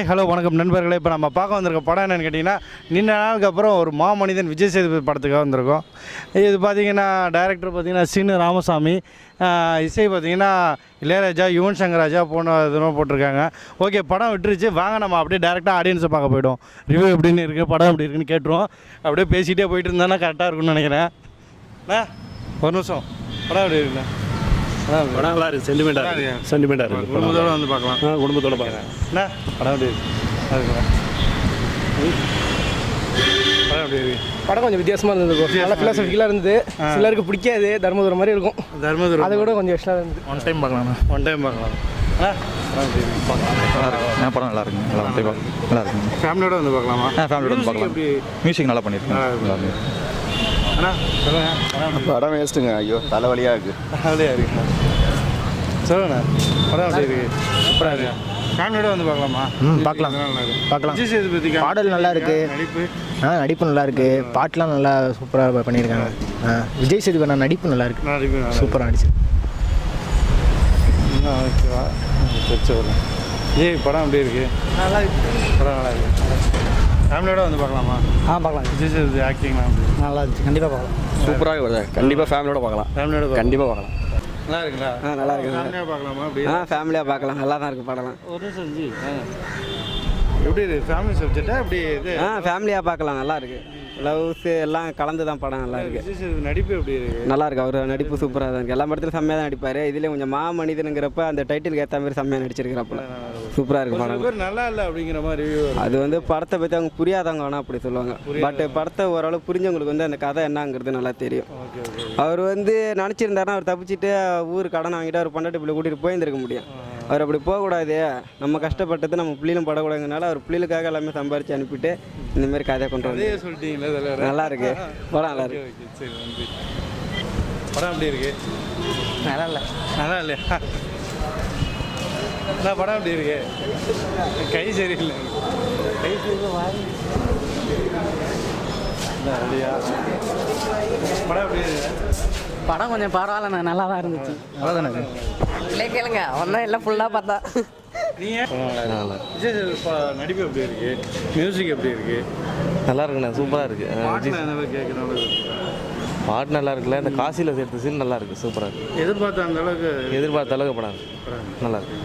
Hi hello வணக்கம் நண்பர்களே. இப்போ நம்ம பார்க்க வந்திருக்க படம் என்னென்னு கேட்டிங்கன்னா, நீண்ட நாளுக்கு அப்புறம் ஒரு மாமனிதன் விஜய் சேதுபதி படத்துக்காக வந்திருக்கோம். இது பார்த்திங்கன்னா டைரக்டர் பார்த்திங்கன்னா சீனு ராமசாமி, இசை பார்த்திங்கன்னா இளையராஜா, யுவன் சங்கர் ராஜா போன இதெல்லாம் போட்டிருக்காங்க. ஓகே, படம் விட்டுருச்சு. வாங்க நம்ம அப்படியே டேரெக்டாக ஆடியன்ஸை பார்க்க போய்டும். ரிவ்யூ எப்படின்னு இருக்குது, படம் எப்படி இருக்குன்னு கேட்டுருவோம். அப்படியே பேசிகிட்டே போயிட்டு இருந்தானா கரெக்டாக இருக்குன்னு நினைக்கிறேன். ஒரு நிமிஷம், படம் எப்படி இருக்குண்ணா? படம் நல்லா இருக்குது, சென்டிமெண்ட்டாக இருக்குது. குடும்பத்தோடு வந்து பார்க்கலாம். குடும்பத்தோடு பார்க்குறேன். என்ன படம் எப்படி இருக்கு? படம் எப்படி இருக்கு? படம் கொஞ்சம் வித்தியாசமாக இருந்தது, நல்லா ஃபிலாசபிக்கலாக இருந்தது. சிலருக்கு பிடிக்காது, தர்மதுரம் மாதிரி இருக்கும். தர்மதுரம் அது கூட கொஞ்சம் எக்ஸ்ட்ரா இருந்தது. ஒன் டைம் பார்க்கலாம். படம் நல்லா இருக்குங்க, நல்லா இருக்குங்க. ஃபேமிலியோட வந்து பார்க்கலாமா? ஃபேமிலியோட வந்து பார்க்கலாம். மியூசிக் நல்லா பண்ணியிருக்கேன். படம் வேஸ்ட்டுங்க. ஐயோ, தலைவலியாக இருக்குது. தலைவலியாக இருக்குண்ணா. சொல்லுங்கண்ணா, படம் எப்படி இருக்குது? சூப்பராக இருக்கு. ஃபேமிலியோட வந்து பார்க்கலாமா? பார்க்கலாம். விஜய் சேதுபதி பாடல் நல்லா இருக்கு, நடிப்பு நல்லா இருக்கு, பாட்டுலாம் நல்லா சூப்பராக பண்ணியிருக்காங்க. விஜய் சேதுபதி நடிப்பு நல்லா இருக்கு, சூப்பராக நடிச்சு. ஓகேவா? சரி, படம் எப்படி இருக்கு? நல்லா இருக்கு, படம் நல்லா இருக்கு. ஃபேமிலியோட வந்து பார்க்கலாமா? பார்க்கலாம். விஜய் சேதுபதி ஆக்டிங்லாம் நல்லா இருந்துச்சு, கண்டிப்பாக பார்க்கலாம். சூப்பராக இருக்குது, கண்டிப்பாக ஃபேமிலியோட பார்க்கலாம். ஃபேமிலியோட கண்டிப்பாக பார்க்கலாம். நல்லா இருக்குங்களா? நல்லா இருக்குது. ஃபேமிலியாக பார்க்கலாமா? அப்படி ஃபேமிலியாக பார்க்கலாம், நல்லா தான் இருக்குது படம். ஒரு செஞ்சு எப்படி இருக்குது? ஃபேமிலி சப்ஜெக்டா எப்படி இது? ஃபேமிலியாக பார்க்கலாம், நல்லா இருக்குது. லவ்ஸு எல்லாம் கலந்து தான் படம் நல்லா இருக்குது. விஜய் சேதுபதி நடிப்பு எப்படி இருக்குது? நல்லா இருக்குது, அவர் நடிப்பு சூப்பராக தான் இருக்குது. எல்லா படத்துலையும் செம்மையாக தான் நடிப்பார். இதில் கொஞ்சம் மனிதனுங்கிறப்ப அந்த டைட்டிலுக்கு ஏற்ற மாதிரி செம்மையாக நடிச்சிருக்கிறப்பல சூப்பராக இருக்குது படம். பேர் நல்லா இல்லை அப்படிங்கிற மாதிரி ரிவ்யூ. அது வந்து படத்தை பற்றி அவங்க புரியாதவங்க வேணால் அப்படி சொல்லுவாங்க. பட் படத்தை ஓரளவு புரிஞ்சவங்களுக்கு வந்து அந்த கதை என்னங்கிறது நல்லா தெரியும். அவர் வந்து நினச்சிருந்தாருன்னா அவர் தப்பிச்சுட்டு ஊர் கடன் வாங்கிட்டு அவர் பொண்டாட்டி பிள்ளை கூட்டிகிட்டு போயிருந்திருக்க முடியும். அவர் அப்படி போகக்கூடாது, நம்ம கஷ்டப்பட்டது நம்ம பிள்ளைகளும் படக்கூடாதுனால அவர் பிள்ளைகளுக்காக எல்லாமே சம்பாரித்து அனுப்பிட்டு இந்தமாரி கதையை கொண்டு வந்து சொல்லிட்டீங்களா? நல்லா இருக்கு படம், நல்லா இருக்கு. சரி, நன்றி. படம் எப்படி இருக்கு? நல்லா இல்லை, நல்லா இல்லையா? நான் படம் எப்படி இருக்கு? கை சரியில்லை, கை சரியா? படம் எப்படி இருக்கு? படம் கொஞ்சம் பரவாயில்ல, நல்லா தான் இருந்துச்சு. நல்லா தானே இருக்கு? இல்லை கேளுங்க, ஒன்றும் எல்லாம் ஃபுல்லாக பார்த்தா. நீங்கள் விஜய் நடிப்பு எப்படி இருக்கு? மியூசிக் எப்படி இருக்கு? நல்லா இருக்குண்ணா, சூப்பராக இருக்குது. பாட்டு நல்லா இருக்குல்ல, இந்த காசியில் சேர்த்து சீன் நல்லா இருக்குது, சூப்பராக இருக்குது. எதிர்பார்த்த அளவுக்கு படம் நல்லா இருக்கு.